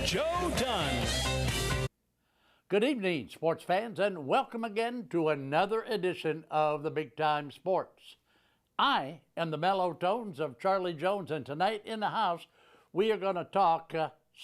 Joe Dunn. Good evening, sports fans, and welcome again to another edition of the Big Time Sports. I am the mellow tones of Charlie Jones, and tonight in the house, we are going to talk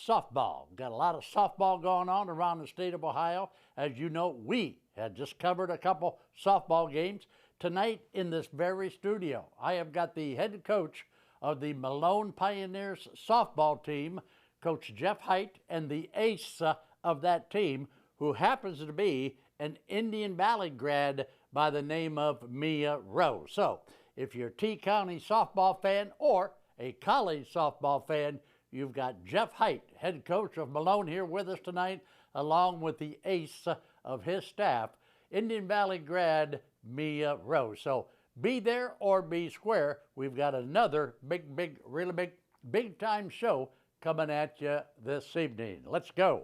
softball. Got a lot of softball going on around the state of Ohio. As you know, we had just covered a couple softball games. Tonight in this very studio, I have got the head coach of the Malone Pioneers softball team, Coach Jeff Hite, and the ace of that team, who happens to be an Indian Valley grad by the name of Mia Rose. So, if you're a T County softball fan or a college softball fan, you've got Jeff Hite, head coach of Malone, here with us tonight, along with the ace of his staff, Indian Valley grad Mia Rose. So, be there or be square. We've got another really big time show coming at you this evening. Let's go.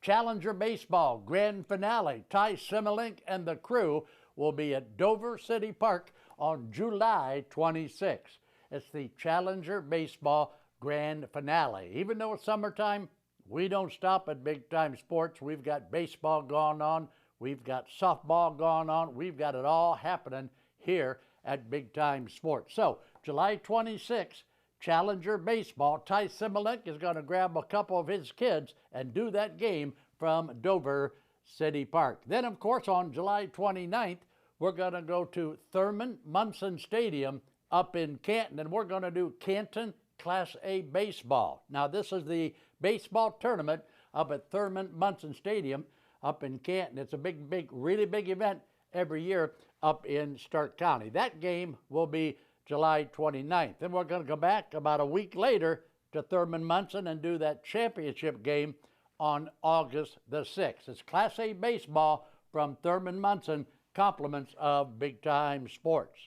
Challenger Baseball Grand Finale. Ty Simmelink and the crew will be at Dover City Park on July 26th. It's the Challenger Baseball Grand Finale. Even though it's summertime, we don't stop at Big Time Sports. We've got baseball going on. We've got softball going on. We've got it all happening here at Big Time Sports. So, July 26th, Challenger Baseball. Ty Simmelink is going to grab a couple of his kids and do that game from Dover City Park. Then, of course, on July 29th, we're going to go to Thurman Munson Stadium up in Canton, and we're going to do Canton Class A Baseball. Now, this is the baseball tournament up at Thurman Munson Stadium up in Canton. It's a really big event every year up in Stark County. That game will be July 29th. Then we're going to go back about a week later to Thurman Munson and do that championship game on August the 6th. It's Class A baseball from Thurman Munson, compliments of Big Time Sports.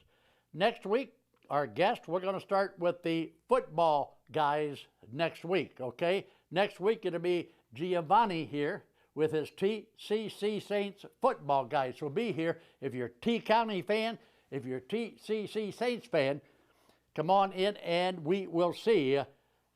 Next week, our guest, we're going to start with the football guys next week, okay? Next week, it'll be Giovanni here with his TCC Saints football guys. So be here if you're a T County fan. If you're a TCC Saints fan, come on in and we will see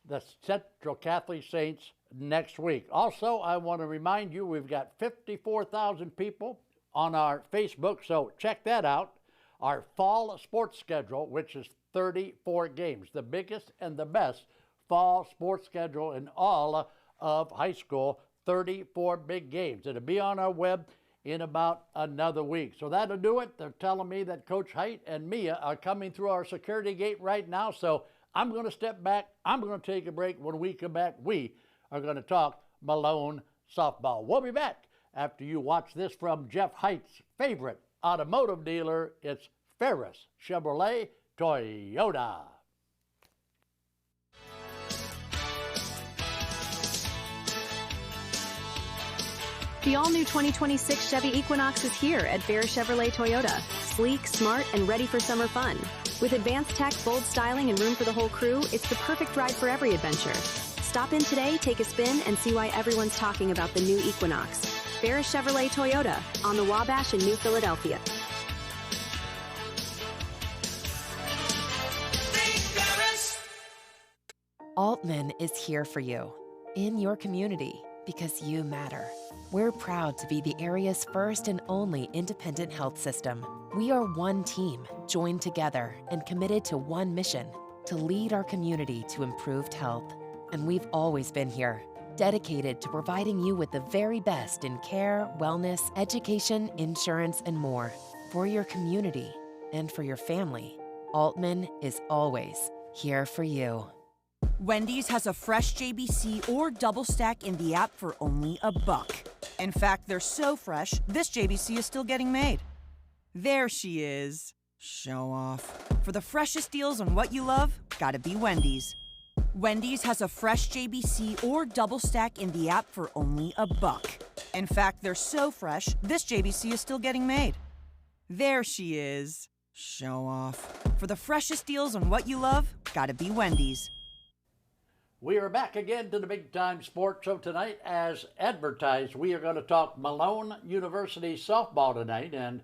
the Central Catholic Saints next week. Also, I want to remind you we've got 54,000 people on our Facebook, so check that out. Our fall sports schedule, which is 34 games, the biggest and the best fall sports schedule in all of high school, 34 big games. It'll be on our web in about another week. So that'll do it. They're telling me that Coach Hite and Mia are coming through our security gate right now, so I'm going to step back. I'm going to take a break. When we come back, we are going to talk Malone softball. We'll be back after you watch this from Jeff Hite's favorite automotive dealer. It's Ferris Chevrolet Toyota. The all-new 2026 Chevy Equinox is here at Ferris Chevrolet Toyota. Sleek, smart, and ready for summer fun. With advanced tech, bold styling, and room for the whole crew, it's the perfect ride for every adventure. Stop in today, take a spin, and see why everyone's talking about the new Equinox. Ferris Chevrolet Toyota on the Wabash in New Philadelphia. Altman is here for you, in your community, because you matter. We're proud to be the area's first and only independent health system. We are one team, joined together and committed to one mission, to lead our community to improved health. And we've always been here, dedicated to providing you with the very best in care, wellness, education, insurance, and more. For your community and for your family, Altman is always here for you. Wendy's has a fresh JBC or double stack in the app for only $1. In fact, they're so fresh, this JBC is still getting made. There she is. Show off. For the freshest deals on what you love, gotta be Wendy's. Wendy's has a fresh JBC or double stack in the app for only $1. In fact, they're so fresh, this JBC is still getting made. There she is. Show off. For the freshest deals on what you love, gotta be Wendy's. We are back again to the Big Time Sports Show tonight. As advertised, we are going to talk Malone University softball tonight. And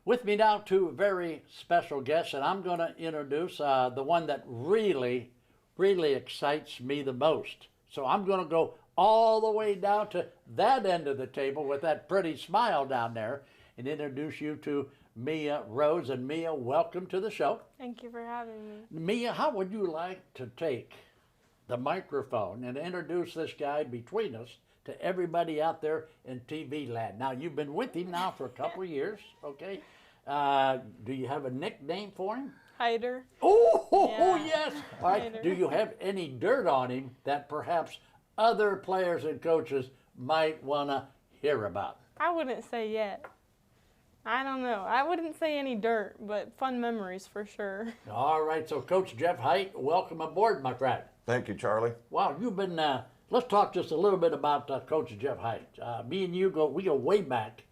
with me now, two very special guests. And I'm going to introduce the one that really excites me the most. So I'm going to go all the way down to that end of the table with that pretty smile down there and introduce you to Mia Rose. And Mia, welcome to the show. Thank you for having me. Mia, how would you like to take the microphone and introduce this guy between us to everybody out there in TV land? Now, you've been with him now for a couple of years, okay? Do you have a nickname for him? Hider. Oh, Yeah. yes. All right. Hider. Do you have any dirt on him that perhaps other players and coaches might want to hear about? I wouldn't say yet. I don't know. I wouldn't say any dirt, but fun memories for sure. All right. So, Coach Jeff Hite, welcome aboard, my friend. Thank you, Charlie. Wow, you've been. Let's talk just a little bit about Coach Jeff Hite. Me and you we go way back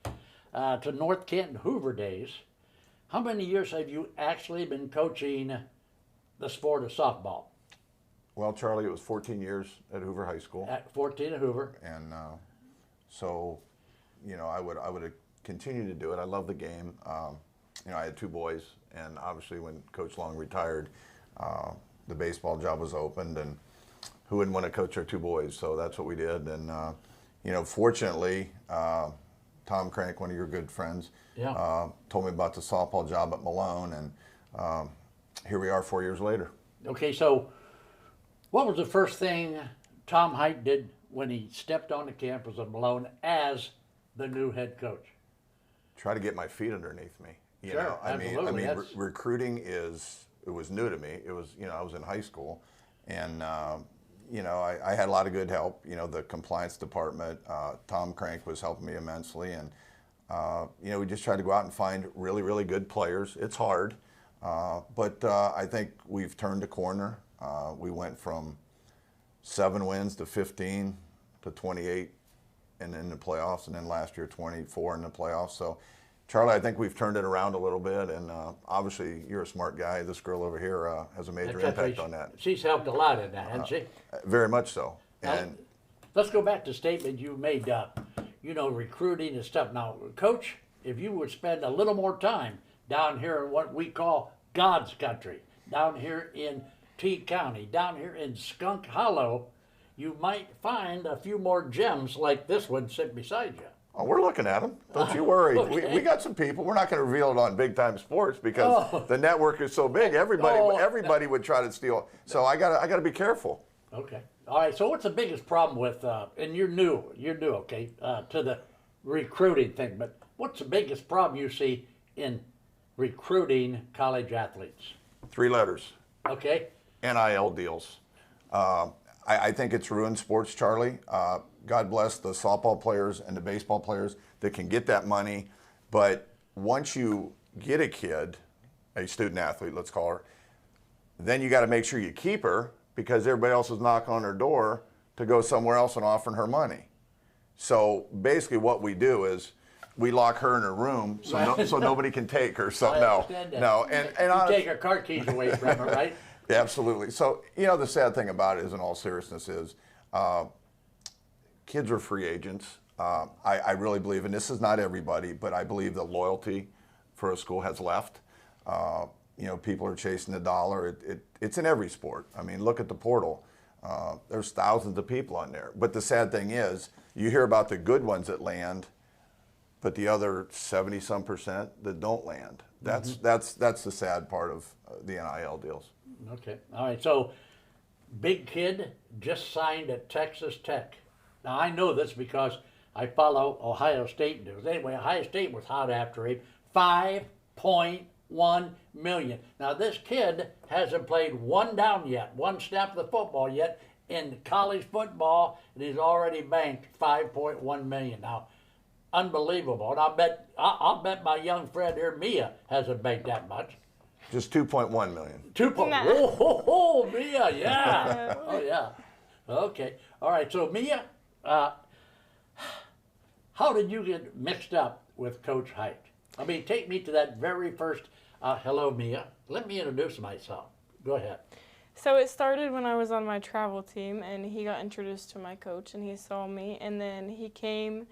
to North Canton Hoover days. How many years have you actually been coaching the sport of softball? Well, Charlie, it was 14 years at Hoover High School. At 14 at Hoover. And so, I would continue to do it. I love the game. I had two boys, and obviously when Coach Long retired, the baseball job was opened, and who wouldn't want to coach our two boys? So that's what we did. And, fortunately, Tom Crank, one of your good friends, told me about the softball job at Malone, and here we are 4 years later. Okay, so what was the first thing Tom Hite did when he stepped on the campus of Malone as the new head coach? Try to get my feet underneath me. Sure, absolutely. Recruiting it was new to me. It was, I was in high school, and I had a lot of good help. The compliance department, Tom Crank was helping me immensely, and we just tried to go out and find really, really good players. It's hard, but I think we've turned a corner. We went from 7 wins to 15 to 28, and in the playoffs, and then last year 24 in the playoffs. So, Charlie, I think we've turned it around a little bit, and obviously you're a smart guy. This girl over here has a major impact on that. She's helped a lot in that, hasn't she? Very much so. And let's go back to the statement you made, recruiting and stuff. Now, Coach, if you would spend a little more time down here in what we call God's country, down here in T County, down here in Skunk Hollow, you might find a few more gems like this one sitting beside you. Oh, we're looking at them. Don't you worry. Okay. We got some people. We're not going to reveal it on Big Time Sports because the network is so big. Everybody would try to steal. So I got to be careful. Okay. All right. So what's the biggest problem with? And you're new. Okay, to the recruiting thing. But what's the biggest problem you see in recruiting college athletes? 3 letters. Okay. NIL deals. I think it's ruined sports, Charlie. God bless the softball players and the baseball players that can get that money. But once you get a kid, a student athlete, let's call her, then you got to make sure you keep her because everybody else is knocking on her door to go somewhere else and offering her money. So basically what we do is we lock her in her room so nobody can take her. So no. And you take her car keys away from her, right? Yeah, absolutely. So, the sad thing about it is, in all seriousness, is kids are free agents. I really believe, and this is not everybody, but I believe that loyalty for a school has left. People are chasing the dollar. It's in every sport. I mean, look at the portal. There's thousands of people on there. But the sad thing is, you hear about the good ones that land, but the other 70-some% that don't land. That's the sad part of the NIL deals. Okay. All right. So, big kid just signed at Texas Tech. Now, I know this because I follow Ohio State news. Anyway, Ohio State was hot after him. $5.1 million. Now, this kid hasn't played one down yet, one snap of the football yet in college football, and he's already banked $5.1 million. Now, unbelievable. And I'll bet my young friend here, Mia, hasn't banked that much. Just 2.1 million. Oh, Mia, yeah. Oh, yeah. Okay. All right. So, Mia, how did you get mixed up with Coach Hite? I mean, take me to that very first, hello, Mia. Let me introduce myself. Go ahead. So it started when I was on my travel team, and he got introduced to my coach, and he saw me, and then he came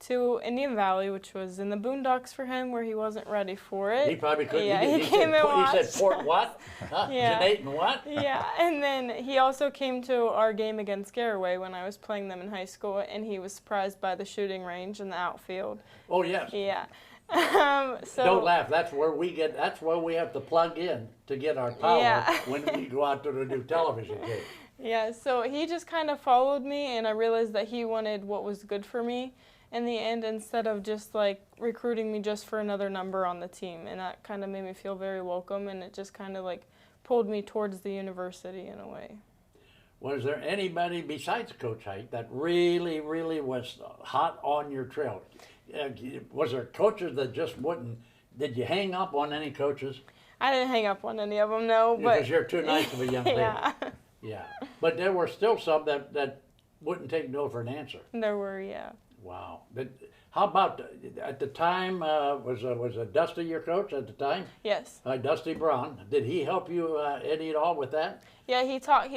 to Indian Valley, which was in the boondocks for him, where he wasn't ready for it. He probably couldn't. Yeah, he came and watched. He said, Port what? Huh? Yeah. Janate and what? Yeah, and then he also came to our game against Garaway when I was playing them in high school, and he was surprised by the shooting range and the outfield. Oh, yes. Yeah. So Don't laugh. That's where we have to plug in to get our power Yeah. when we go out to the new television game. Yeah, so he just kind of followed me, and I realized that he wanted what was good for me in the end, instead of just like recruiting me just for another number on the team. And that kind of made me feel very welcome, and it just kind of like pulled me towards the university in a way. Was there anybody besides Coach Hite that really, really was hot on your trail? Was there coaches that just wouldn't? Did you hang up on any coaches? I didn't hang up on any of them, no. But Because you're too nice of a young lady. Yeah, Yeah. But there were still some that wouldn't take no for an answer. there were, yeah. Wow. But how about at the time? Was Dusty your coach at the time? Yes. Dusty Braun. Did he help you any at all with that? Yeah, he taught.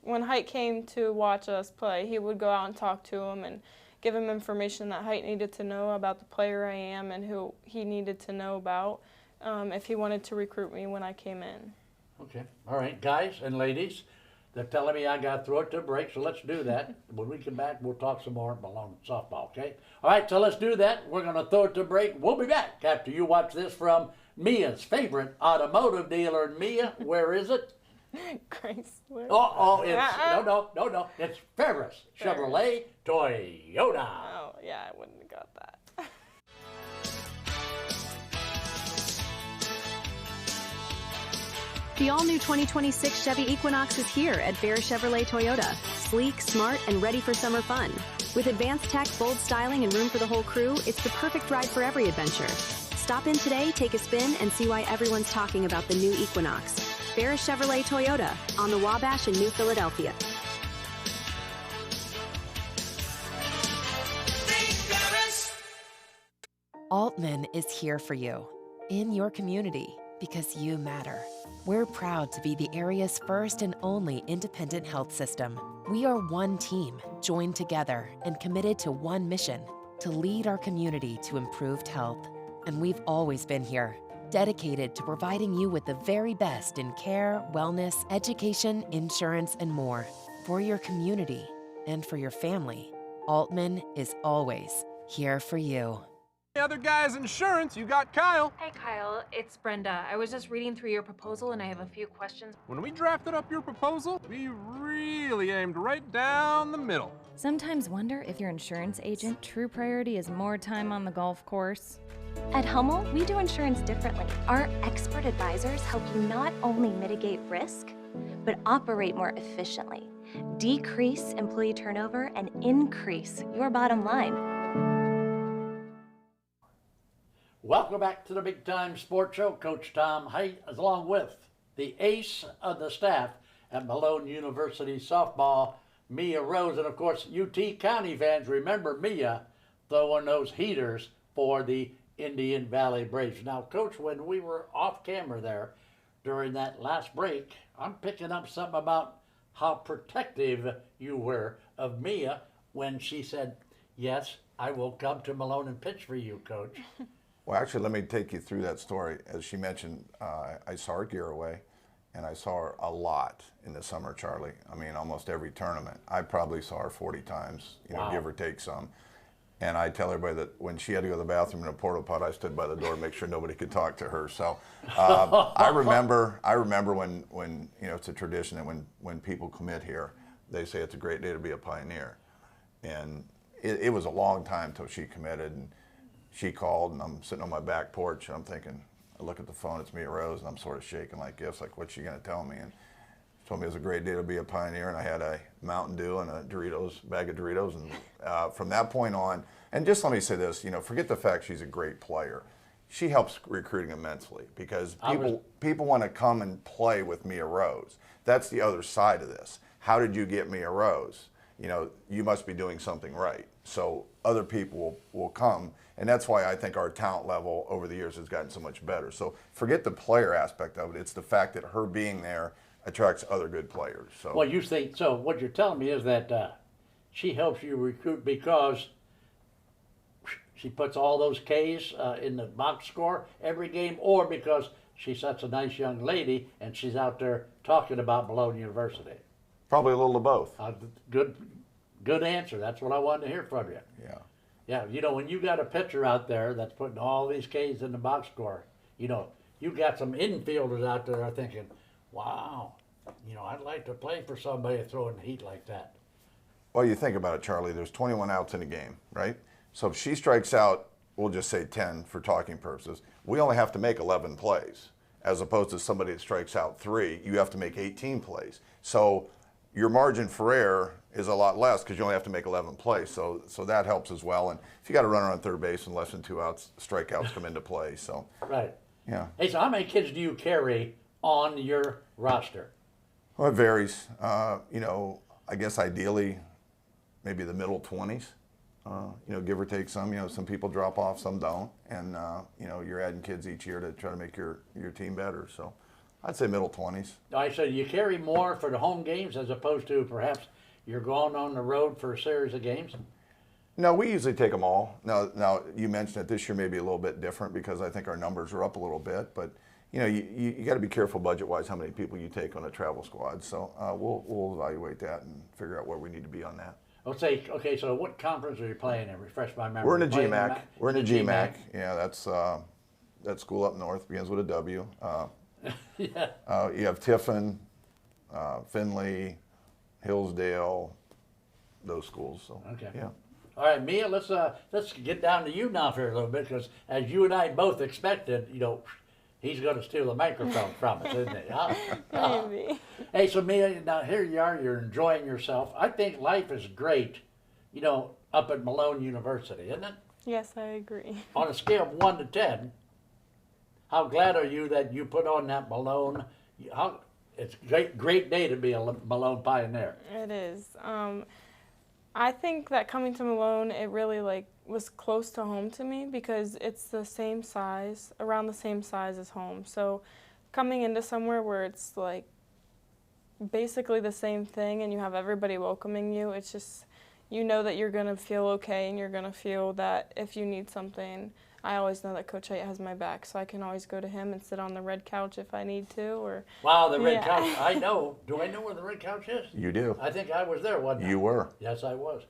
When Hite came to watch us play, he would go out and talk to him and give him information that Hite needed to know about the player I am and who he needed to know about if he wanted to recruit me when I came in. Okay. All right, guys and ladies. They're telling me I got to throw it to a break, so let's do that. When we come back, we'll talk some more Malone softball, okay? All right, so let's do that. We're going to throw it to a break. We'll be back after you watch this from Mia's favorite automotive dealer. And Mia, where is it? Chrysler. It's, no. It's Ferris Chevrolet Toyota. Oh, yeah, I wouldn't have got that. The all-new 2026 Chevy Equinox is here at Bear Chevrolet Toyota. Sleek, smart, and ready for summer fun. With advanced tech, bold styling, and room for the whole crew, it's the perfect ride for every adventure. Stop in today, take a spin, and see why everyone's talking about the new Equinox. Bear Chevrolet Toyota on the Wabash in New Philadelphia. Altman is here for you, in your community, because you matter. We're proud to be the area's first and only independent health system. We are one team, joined together and committed to one mission, to lead our community to improved health. And we've always been here, dedicated to providing you with the very best in care, wellness, education, insurance, and more. For your community and for your family, Altman is always here for you. Other guy's insurance, you got Kyle. Hey Kyle, it's Brenda. I was just reading through your proposal and I have a few questions. When we drafted up your proposal, we really aimed right down the middle. Sometimes wonder if your insurance agent true priority is more time on the golf course. At Hummel, we do insurance differently. Our expert advisors help you not only mitigate risk, but operate more efficiently, decrease employee turnover, and increase your bottom line. Welcome back to the Big Time Sports Show. Coach Tom Hite, along with the ace of the staff at Malone University softball, Mia Rose. And of course, UT County fans remember Mia throwing those heaters for the Indian Valley Braves. Now, Coach, when we were off camera there during that last break, I'm picking up something about how protective you were of Mia when she said, yes, I will come to Malone and pitch for you, Coach. Well, actually, let me take you through that story. As she mentioned, I saw her gear away, and I saw her a lot in the summer, Charlie. I mean, almost every tournament. I probably saw her 40 times, Wow. give or take some. And I tell everybody that when she had to go to the bathroom in a porta pot, I stood by the door to make sure nobody could talk to her. So I remember when it's a tradition that when people commit here, they say it's a great day to be a Pioneer. And it was a long time till she committed. And she called, and I'm sitting on my back porch, and I'm thinking, I look at the phone, it's Mia Rose, and I'm sort of shaking like this, like, what's she going to tell me? And she told me it was a great day to be a Pioneer, and I had a Mountain Dew and a bag of Doritos, and from that point on, and just let me say this, forget the fact she's a great player. She helps recruiting immensely because people want to come and play with Mia Rose. That's the other side of this. How did you get Mia Rose? You must be doing something right. So other people will come. And that's why I think our talent level over the years has gotten so much better. So forget the player aspect of it. It's the fact that her being there attracts other good players. So. Well, you think, so what you're telling me is that she helps you recruit because she puts all those K's in the box score every game, or because she's such a nice young lady and she's out there talking about Malone University? Probably a little of both. Good answer. That's what I wanted to hear from you. Yeah. Yeah, you know, when you got a pitcher out there that's putting all these Ks in the box score, you know, you got some infielders out there that are thinking, wow, you know, I'd like to play for somebody throwing heat like that. Well, you think about it, Charlie, there's 21 outs in a game, right? So if she strikes out, we'll just say 10 for talking purposes, we only have to make 11 plays, as opposed to somebody that strikes out 3, you have to make 18 plays. So your margin for error is a lot less because you only have to make 11 plays. So that helps as well. And if you got a runner on third base and less than 2 outs, strikeouts come into play. So right. Yeah. Hey, so how many kids do you carry on your roster? Well, it varies. You know, I guess ideally, maybe the middle 20s. You know, give or take some. You know, some people drop off, some don't, and you know, you're adding kids each year to try to make your team better. So I'd say middle 20s. I said you carry more for the home games as opposed to perhaps you're going on the road for a series of games? No, we usually take them all. Now you mentioned that this year may be a little bit different because I think our numbers are up a little bit. But you know, you got to be careful budget-wise how many people you take on a travel squad. So we'll evaluate that and figure out where we need to be on that. Okay, so what conference are you playing in? Refresh my memory. We're in the GMAC. We're in the GMAC. GMAC. Yeah, that's that school up north, begins with a W. Yeah. You have Tiffin, Findlay, Hillsdale, those schools. So Okay. yeah. All right, Mia, let's get down to you now for a little bit, because as you and I both expected, you know, he's going to steal the microphone from us, isn't he? Huh? Maybe. Hey, so Mia, now here you are, you're enjoying yourself. I think life is great, you know, up at Malone University, isn't it? Yes, I agree. On a scale of 1 to 10, how glad are you that you put on that Malone? It's a great day to be a Malone Pioneer. It is. I think that coming to Malone, it really was close to home to me because it's the same size, around the same size as home. So coming into somewhere where it's like basically the same thing and you have everybody welcoming you, it's just, you know that you're going to feel okay and you're going to feel that if you need something, I always know that Coach Hite has my back, so I can always go to him and sit on the red couch if I need to. Or wow, the red couch! I know. Do I know where the red couch is? You do. I think I was there, wasn't I? You were. Yes, I was.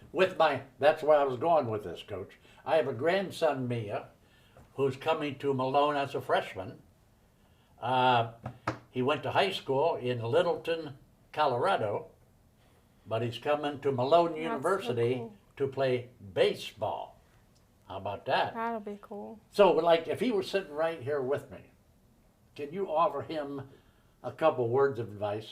That's where I was going with this, Coach. I have a grandson, Mia, who's coming to Malone as a freshman. He went to high school in Littleton, Colorado, but he's coming to Malone University so cool. to play baseball. How about that? That'll be cool. So, like, if he were sitting right here with me, can you offer him a couple words of advice?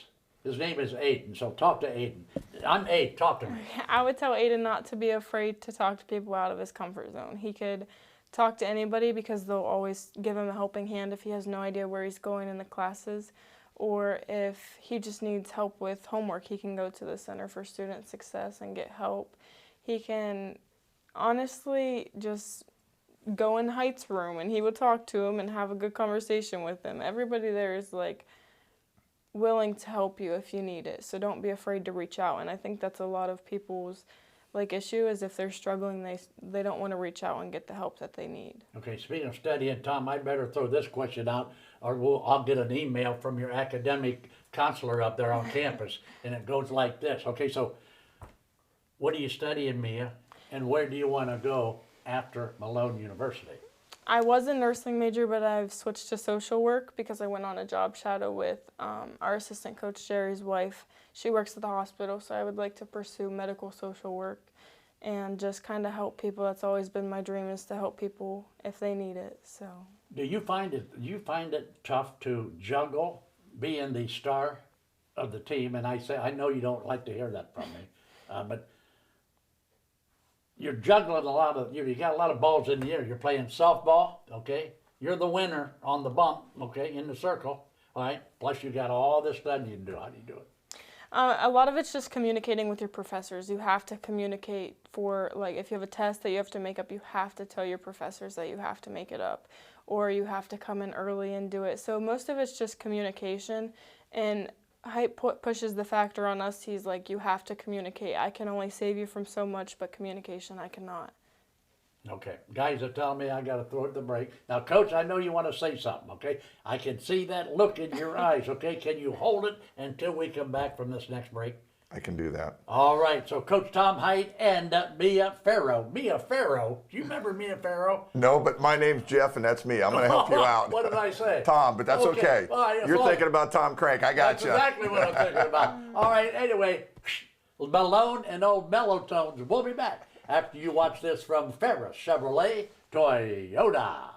His name is Aiden, so talk to Aiden. I'm Aiden, talk to me. I would tell Aiden not to be afraid to talk to people out of his comfort zone. He could talk to anybody because they'll always give him a helping hand if he has no idea where he's going in the classes, or if he just needs help with homework, he can go to the Center for Student Success and get help. He can honestly just go in Hite's room and he would talk to him and have a good conversation with him. Everybody there is willing to help you if you need it, so don't be afraid to reach out. And I think that's a lot of people's issue is if they're struggling, they don't want to reach out and get the help that they need. Okay, speaking of studying, Tom, I'd better throw this question out, or I'll get an email from your academic counselor up there on campus, and it goes like this. Okay, so what are you studying, Mia, and where do you want to go after Malone University? I was a nursing major, but I've switched to social work because I went on a job shadow with our assistant coach, Jerry's wife. She works at the hospital, so I would like to pursue medical social work and just kind of help people. That's always been my dream, is to help people if they need it. So. Do you find it tough to juggle being the star of the team? And I know you don't like to hear that from me, but you're juggling you got a lot of balls in the air. You're playing softball, okay? You're the winner on the bump, okay, in the circle, all right? Plus you got all this studying you do. How do you do it? A lot of it's just communicating with your professors. You have to communicate for, if you have a test that you have to make up, you have to tell your professors that you have to make it up, or you have to come in early and do it. So most of it's just communication, and Hite pushes the factor on us. He's like, you have to communicate. I can only save you from so much, but communication I cannot. Okay. Guys are telling me I got to throw it the break. Now, Coach, I know you want to say something, okay? I can see that look in your eyes, okay? Can you hold it until we come back from this next break? I can do that. All right. So, Coach Tom Hite and Mia Farrow. Mia Farrow. Do you remember Mia Farrow? No, but my name's Jeff, and that's me. I'm going to help you out. What did I say? Tom, but that's okay. Well, You're thinking about Tom Crank. I got you. That's exactly what I'm thinking about. All right. Anyway, Malone and old Mellow Tones. We'll be back after you watch this from Ferris Chevrolet Toyota.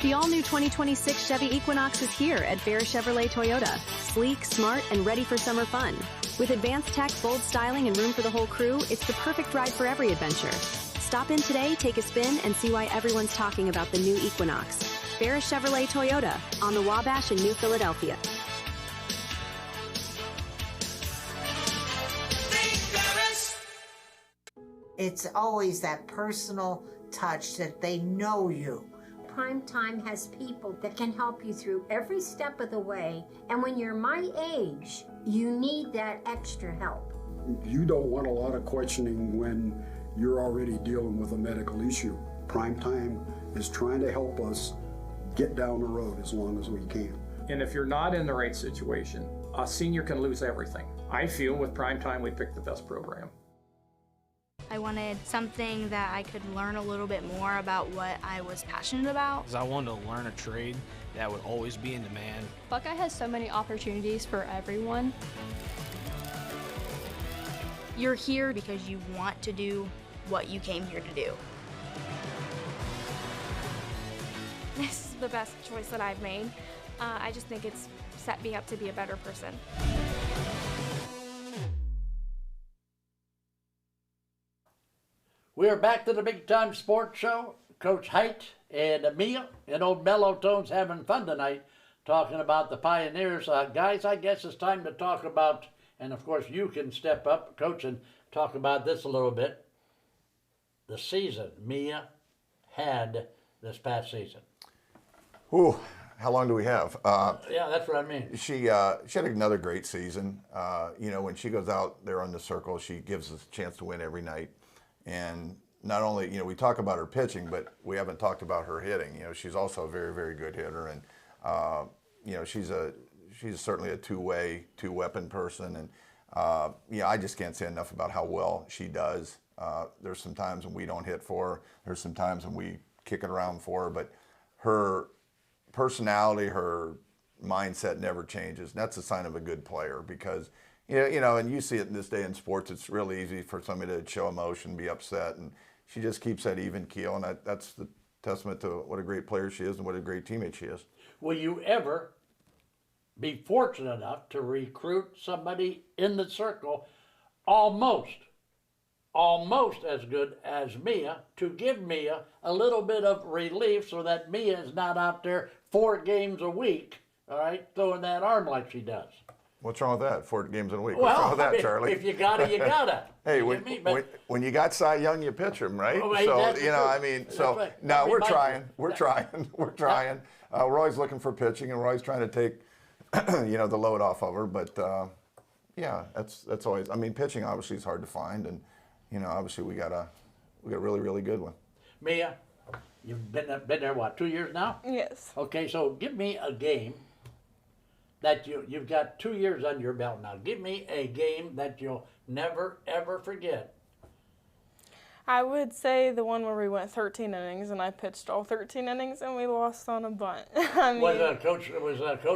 The all-new 2026 Chevy Equinox is here at Ferris Chevrolet Toyota. Sleek, smart, and ready for summer fun. With advanced tech, bold styling, and room for the whole crew, it's the perfect ride for every adventure. Stop in today, take a spin, and see why everyone's talking about the new Equinox. Ferris Chevrolet Toyota on the Wabash in New Philadelphia. It's always that personal touch that they know you. Primetime has people that can help you through every step of the way, and when you're my age, you need that extra help. You don't want a lot of questioning when you're already dealing with a medical issue. Primetime is trying to help us get down the road as long as we can. And if you're not in the right situation, a senior can lose everything. I feel with Primetime we picked the best program. I wanted something that I could learn a little bit more about what I was passionate about. I wanted to learn a trade that would always be in demand. Buckeye has so many opportunities for everyone. You're here because you want to do what you came here to do. This is the best choice that I've made. I just think it's set me up to be a better person. We are back to the Big Time Sports Show. Coach Hite and Mia and old Mellow Tones having fun tonight talking about the Pioneers. Guys, I guess it's time to talk about, and of course you can step up, Coach, and talk about this a little bit. The season Mia had this past season. Ooh, how long do we have? Yeah, that's what I mean. She had another great season. You know, when she goes out there on the circle, she gives us a chance to win every night. And not only, you know, we talk about her pitching, but we haven't talked about her hitting. You know, she's also a very, very good hitter, and you know, she's certainly a two-weapon person. And yeah, I just can't say enough about how well she does. There's some times when we don't hit for her. There's some times when we kick it around for her, but her personality, her mindset never changes. And that's a sign of a good player, because you know, and you see it in this day in sports, it's really easy for somebody to show emotion, be upset, and she just keeps that even keel, and that's the testament to what a great player she is and what a great teammate she is. Will you ever be fortunate enough to recruit somebody in the circle almost as good as Mia, to give Mia a little bit of relief so that Mia is not out there 4 games a week, all right, throwing that arm like she does? What's wrong with that? 4 games in a week. Well, What's wrong with that, I mean, Charlie? if you got it, you got it. Hey, when you got Cy Young, you pitch him, right? Oh, so, you know, I mean, so, right. no, we're trying. We're trying. We're trying. We're always looking for pitching, and we're always trying to take, you know, the load off of her. But, yeah, that's always, I mean, pitching obviously is hard to find, and, you know, obviously we got a really, really good one. Mia, you've been there, what, 2 years now? Yes. Okay, so give me a game that you've got 2 years under your belt now. Give me a game that you'll never, ever forget. I would say the one where we went 13 innings and I pitched all 13 innings and we lost on a bunt. I mean, was Coach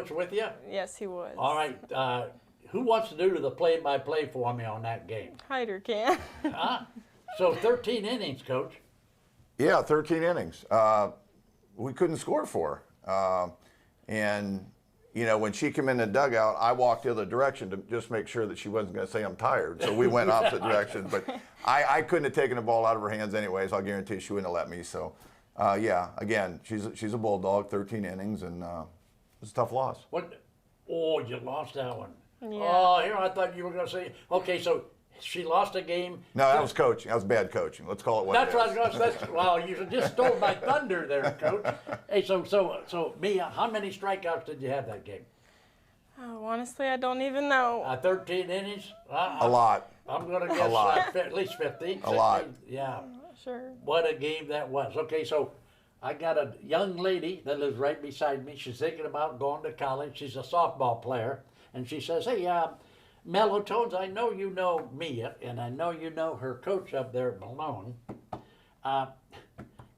with you? Yes, he was. All right. Who wants to do the play-by-play for me on that game? Hyder can. So 13 innings, Coach. Yeah, 13 innings. We couldn't score for her. And you know, when she came in the dugout, I walked the other direction to just make sure that she wasn't going to say I'm tired. So we went opposite directions. But I couldn't have taken the ball out of her hands anyways. I'll guarantee she wouldn't have let me. So, yeah, again, she's a bulldog, 13 innings, and it was a tough loss. What? Oh, you lost that one. Yeah. Oh, here I thought you were going to say, okay, so she lost a game. No, that was coaching. That was bad coaching. Let's call it what it is. That's what I was going to say. Well, you just stole my thunder there, Coach. Hey, so Mia, how many strikeouts did you have that game? Oh, honestly, I don't even know. 13 innings? A lot. I'm going to guess lot. at least 50. A lot. Yeah. I'm not sure. What a game that was. Okay, so I got a young lady that lives right beside me. She's thinking about going to college. She's a softball player. And she says, hey, Malone Tones, I know you know Mia, and I know you know her coach up there at Malone.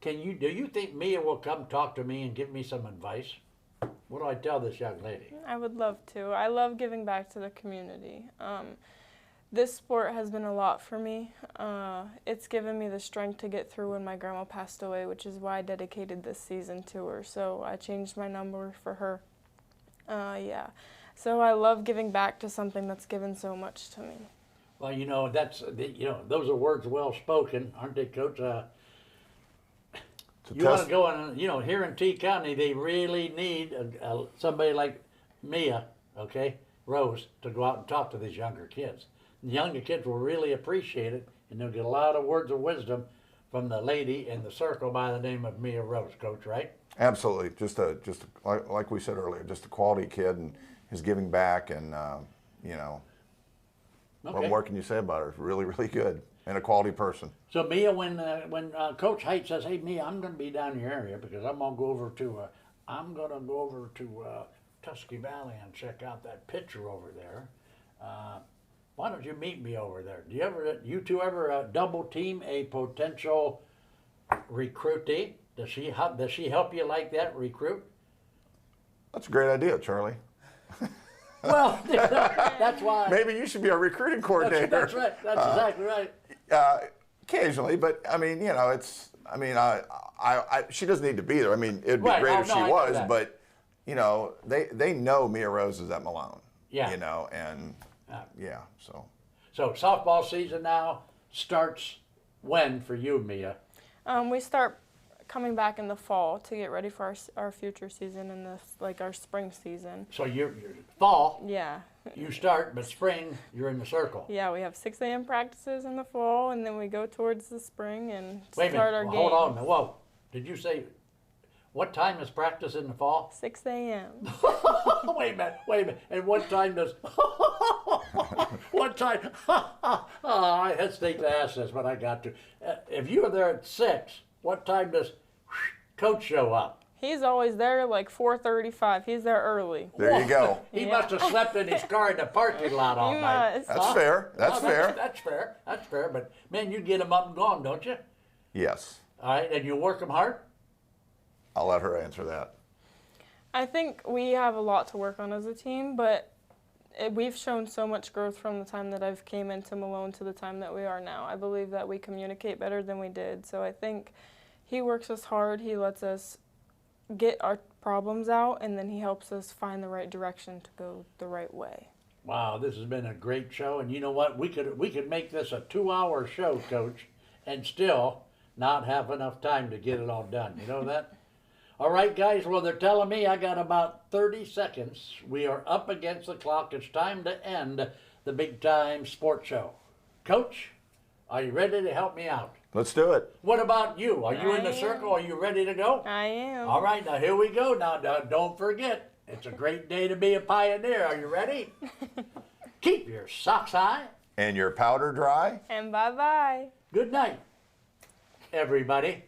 Do you think Mia will come talk to me and give me some advice? What do I tell this young lady? I would love to. I love giving back to the community. This sport has been a lot for me. It's given me the strength to get through when my grandma passed away, which is why I dedicated this season to her. So I changed my number for her. Yeah. So I love giving back to something that's given so much to me. Well, you know, those are words well spoken, aren't they, Coach? You want to go in, you know, here in T County, they really need somebody like Mia, okay, Rose, to go out and talk to these younger kids. The younger kids will really appreciate it, and they'll get a lot of words of wisdom from the lady in the circle by the name of Mia Rose, Coach, right? Absolutely. Just like we said earlier, just a quality kid, and he's giving back, and you know, what more can you say about her? Really, really good, and a quality person. So Mia, when Coach Hite says, "Hey Mia, I'm going to be down in your area because I'm going to go over to Tusky Valley and check out that pitcher over there. Why don't you meet me over there? Do you two ever double team a potential recruitee? Does she help you like that, recruit? That's a great idea, Charlie. Well, that's why. Maybe you should be a recruiting coordinator. That's right. That's exactly right. Occasionally, but I mean, you know, she doesn't need to be there. I mean, it'd be great if she was, but you know, they know Mia Rose is at Malone. Yeah. You know, and yeah, so. So softball season now starts when for you, Mia? We start coming back in the fall to get ready for our future season and our spring season. So you're fall. Yeah. You start, but spring you're in the circle. Yeah, we have 6 a.m. practices in the fall, and then we go towards the spring and start our game. Hold on a minute. Whoa. Did you say what time is practice in the fall? 6 a.m. Wait a minute. And what time does? What time? I hesitate to ask this, but I got to. If you were there at 6, what time does Coach show up? He's always there like 4:35. He's there early. There you go. He must have slept in his car in the parking lot all night. Must. That's fair. That's fair. That's fair. But man, you get him up and gone, don't you? Yes. All right, and you work him hard? I'll let her answer that. I think we have a lot to work on as a team, but we've shown so much growth from the time that I've came into Malone to the time that we are now. I believe that we communicate better than we did. So I think he works us hard. He lets us get our problems out, and then he helps us find the right direction to go the right way. Wow, this has been a great show, and you know what? We could make this a 2-hour show, Coach, and still not have enough time to get it all done. You know that? All right, guys, well, they're telling me I got about 30 seconds. We are up against the clock. It's time to end the Big Time Sports Show. Coach, are you ready to help me out? Let's do it. What about you? Are you in the circle? Are you ready to go? I am. All right, now here we go. Now, don't forget, it's a great day to be a pioneer. Are you ready? Keep your socks high. And your powder dry. And bye-bye. Good night, everybody.